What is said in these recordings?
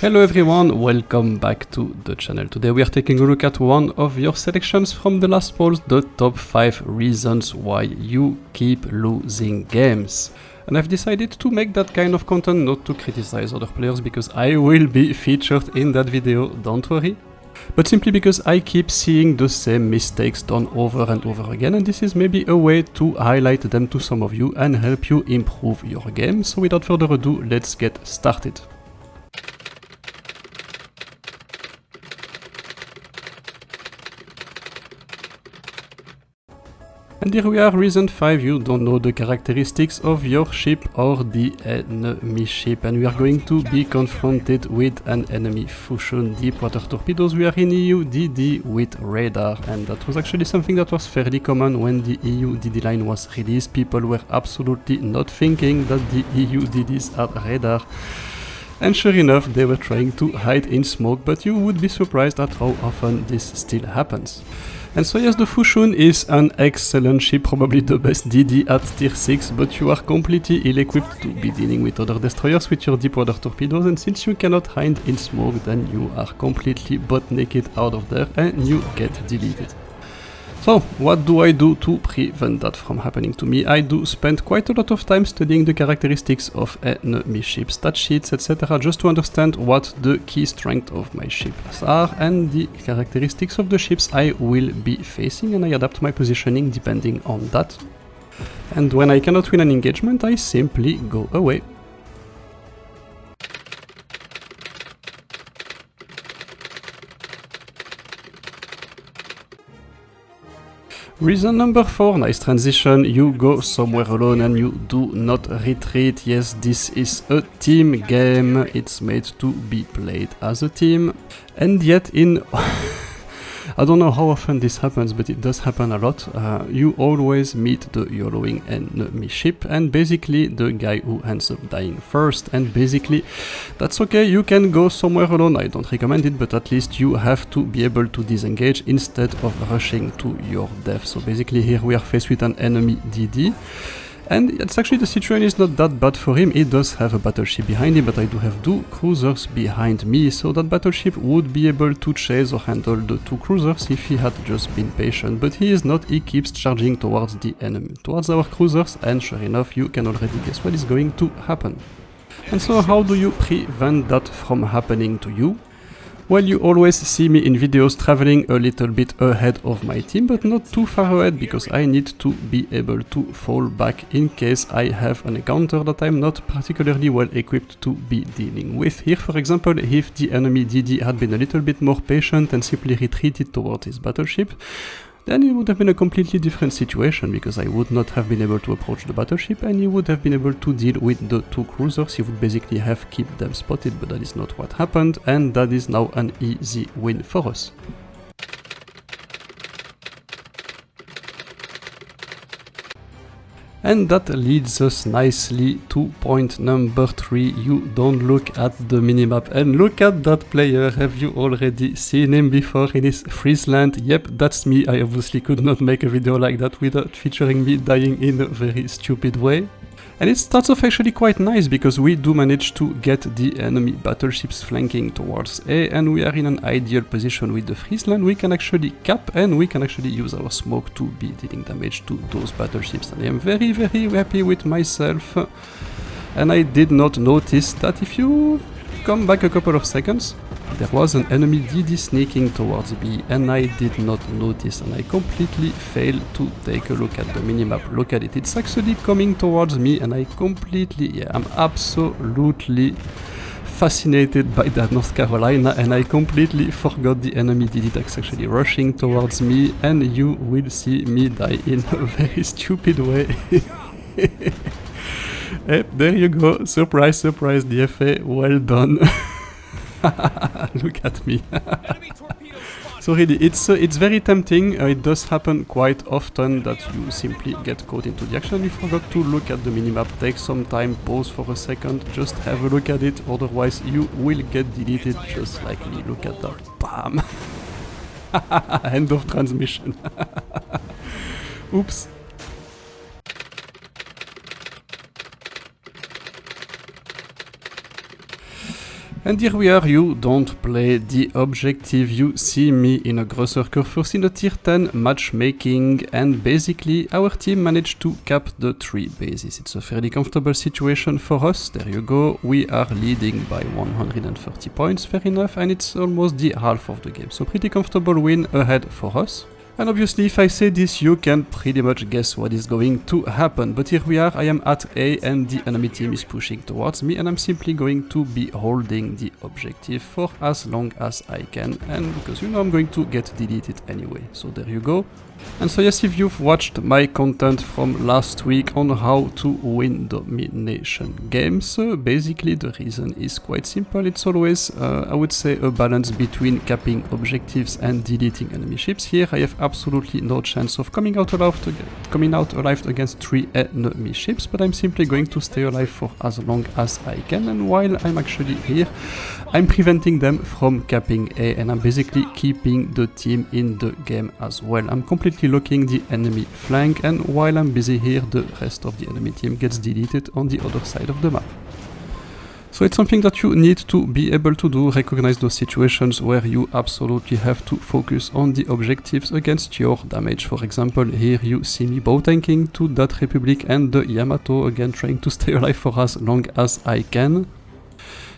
Hello everyone, welcome back to the channel. Today we are taking a look at one of your selections from the last polls, the top 5 reasons why you keep losing games. And I've decided to make that kind of content not to criticize other players because I will be featured in that video, don't worry. But simply because I keep seeing the same mistakes done over and over again, and this is maybe a way to highlight them to some of you and help you improve your game. So without further ado, let's get started. And here we are, reason 5, you don't know the characteristics of your ship or the enemy ship, and we are going to be confronted with an enemy fusion deep water torpedoes. We are in EU DD with radar, and that was actually something that was fairly common when the EU DD line was released. People were absolutely not thinking that the EU DDs had radar. And sure enough, they were trying to hide in smoke, but you would be surprised at how often this still happens. And so yes, the Fushun is an excellent ship, probably the best DD at tier 6, but you are completely ill-equipped to be dealing with other destroyers with your deep water torpedoes, and since you cannot hide in smoke, then you are completely butt naked out of there and you get deleted. So, what do I do to prevent that from happening to me? I do spend quite a lot of time studying the characteristics of enemy ships, stat sheets, etc. just to understand what the key strengths of my ships are and the characteristics of the ships I will be facing, and I adapt my positioning depending on that. And when I cannot win an engagement, I simply go away. Reason number 4, nice transition, you go somewhere alone and you do not retreat. Yes, this is a team game, it's made to be played as a team. And yet in... I don't know how often this happens, but it does happen a lot. You always meet the YOLOing enemy ship, and basically the guy who ends up dying first, and basically that's okay, you can go somewhere alone, I don't recommend it, but at least you have to be able to disengage instead of rushing to your death. So basically here we are faced with an enemy DD. And it's actually, the situation is not that bad for him. He does have a battleship behind him, but I do have 2 cruisers behind me, so that battleship would be able to chase or handle the 2 cruisers if he had just been patient. But he is not, he keeps charging towards the enemy, towards our cruisers, and sure enough, you can already guess what is going to happen. And so how do you prevent that from happening to you? Well, you always see me in videos traveling a little bit ahead of my team, but not too far ahead, because I need to be able to fall back in case I have an encounter that I'm not particularly well equipped to be dealing with. Here, for example, if the enemy DD had been a little bit more patient and simply retreated towards his battleship, then it would have been a completely different situation, because I would not have been able to approach the battleship and he would have been able to deal with the 2 cruisers. He would basically have kept them spotted, but that is not what happened, and that is now an easy win for us. And that leads us nicely to point number 3, you don't look at the minimap. And look at that player, have you already seen him before in his Friesland? Yep, that's me. I obviously could not make a video like that without featuring me dying in a very stupid way. And it starts off actually quite nice, because we do manage to get the enemy battleships flanking towards A, and we are in an ideal position with the Friesland. We can actually cap and we can actually use our smoke to be dealing damage to those battleships, and I am very happy with myself. And I did not notice that if you come back a couple of seconds, there was an enemy DD sneaking towards B, and I did not notice, and I completely failed to take a look at the minimap. Look at it, it's actually coming towards me, and I completely, I'm absolutely fascinated by that North Carolina, and I completely forgot the enemy DD that's actually rushing towards me, and you will see me die in a very stupid way. Yep, there you go, surprise, surprise, DFA, well done. Look at me. So really, it's very tempting. It does happen quite often that you simply get caught into the action. You forgot to look at the minimap. Take some time, pause for a second, just have a look at it, otherwise you will get deleted just like me. Look at that. Bam! End of transmission. Oops. And here we are, you don't play the objective, you see me in a Grosser first in the tier 10 matchmaking, and basically our team managed to cap the 3 bases. It's a fairly comfortable situation for us, there you go, we are leading by 130 points, fair enough, and it's almost the half of the game, so pretty comfortable win ahead for us. And obviously if I say this you can pretty much guess what is going to happen, but here we are, I am at A and the enemy team is pushing towards me and I'm simply going to be holding the objective for as long as I can, and because you know I'm going to get deleted anyway, so there you go. And so yes, if you've watched my content from last week on how to win domination games, basically the reason is quite simple. It's always, I would say, a balance between capping objectives and deleting enemy ships. Here I have absolutely no chance of coming out alive against 3 enemy ships, but I'm simply going to stay alive for as long as I can, and while I'm actually here, I'm preventing them from capping A, and I'm basically keeping the team in the game as well. I'm completely locking the enemy flank, and while I'm busy here, the rest of the enemy team gets deleted on the other side of the map. So it's something that you need to be able to do, recognize those situations where you absolutely have to focus on the objectives against your damage. For example, here you see me bow tanking to that Republic and the Yamato, again trying to stay alive for as long as I can.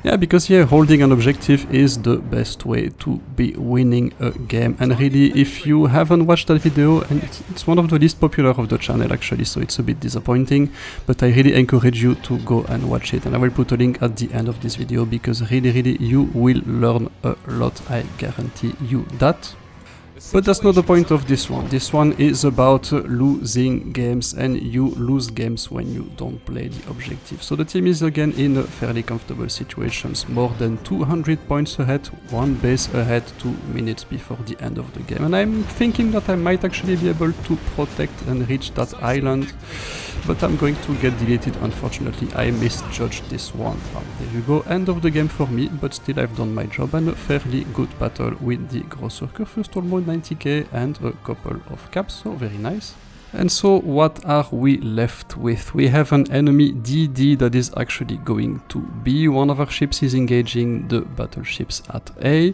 Yeah, because yeah, holding an objective is the best way to be winning a game, and really if you haven't watched that video, and it's one of the least popular of the channel actually, so it's a bit disappointing, but I really encourage you to go and watch it, and I will put a link at the end of this video because really you will learn a lot, I guarantee you that. But that's not the point of this one. This one is about losing games, and you lose games when you don't play the objective. So the team is again in a fairly comfortable situations, more than 200 points ahead, 1 base ahead, 2 minutes before the end of the game. And I'm thinking that I might actually be able to protect and reach that island, but I'm going to get deleted unfortunately. I misjudged this one. There you go, end of the game for me, but still I've done my job, and a fairly good battle with the Grosser first, almost 90k and a couple of caps, so very nice. And so what are we left with? We have an enemy DD that is actually going to B. One of our ships is engaging the battleships at A,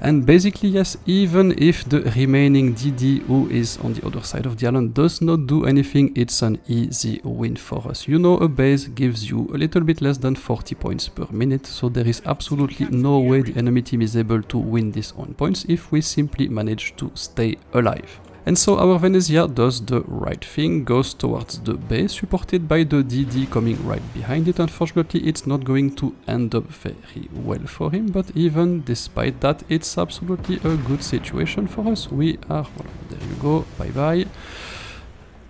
and basically yes, even if the remaining DD who is on the other side of the island does not do anything, it's an easy win for us. You know, a base gives you a little bit less than 40 points per minute, so there is absolutely no way the enemy team is able to win this on points if we simply manage to stay alive. And so our Venezia does the right thing, goes towards the base, supported by the DD coming right behind it. Unfortunately, it's not going to end up very well for him, but even despite that, it's absolutely a good situation for us. We are, well, there you go, bye bye.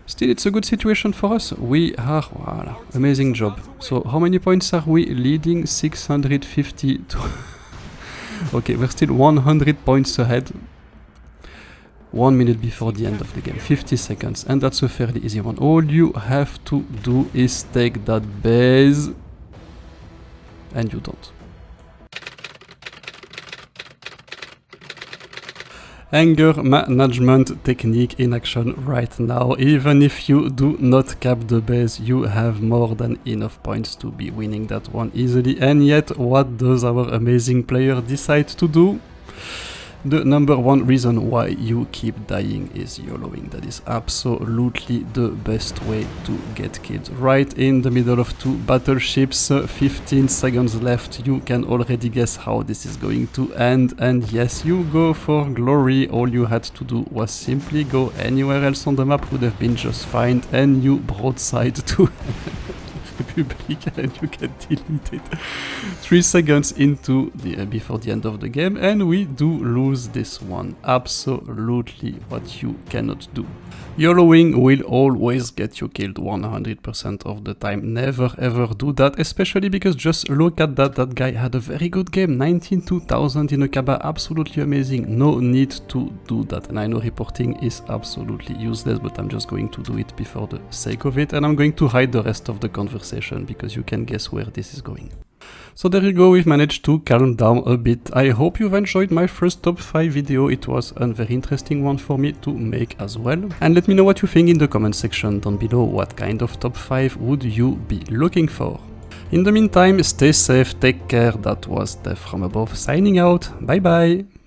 Still, it's a good situation for us. We are, voila, amazing job. So how many points are we leading? 652. Okay, we're still 100 points ahead. 1 minute before the end of the game, 50 seconds, and that's a fairly easy one. All you have to do is take that base, and you don't. Anger management technique in action right now. Even if you do not cap the base, you have more than enough points to be winning that one easily. And yet, what does our amazing player decide to do? The number one reason why you keep dying is YOLOing. That is absolutely the best way to get killed. Right in the middle of 2 battleships, 15 seconds left. You can already guess how this is going to end. And yes, you go for glory. All you had to do was simply go anywhere else on the map, would have been just fine, and you broadside to Republic and you get deleted 3 seconds into the before the end of the game, and we do lose this one. Absolutely what you cannot do. YOLOing will always get you killed 100% of the time. Never ever do that, especially because just look at that. That guy had a very good game, 19,000 in a Kaba, absolutely amazing. No need to do that, and I know reporting is absolutely useless, but I'm just going to do it for the sake of it, and I'm going to hide the rest of the conversation because you can guess where this is going. So there you go, we've managed to calm down a bit. I hope you've enjoyed my first top 5 video. It was a very interesting one for me to make as well. And let me know what you think in the comment section down below. What kind of top 5 would you be looking for? In the meantime, stay safe, take care. That was DeathFromAbove signing out. Bye bye!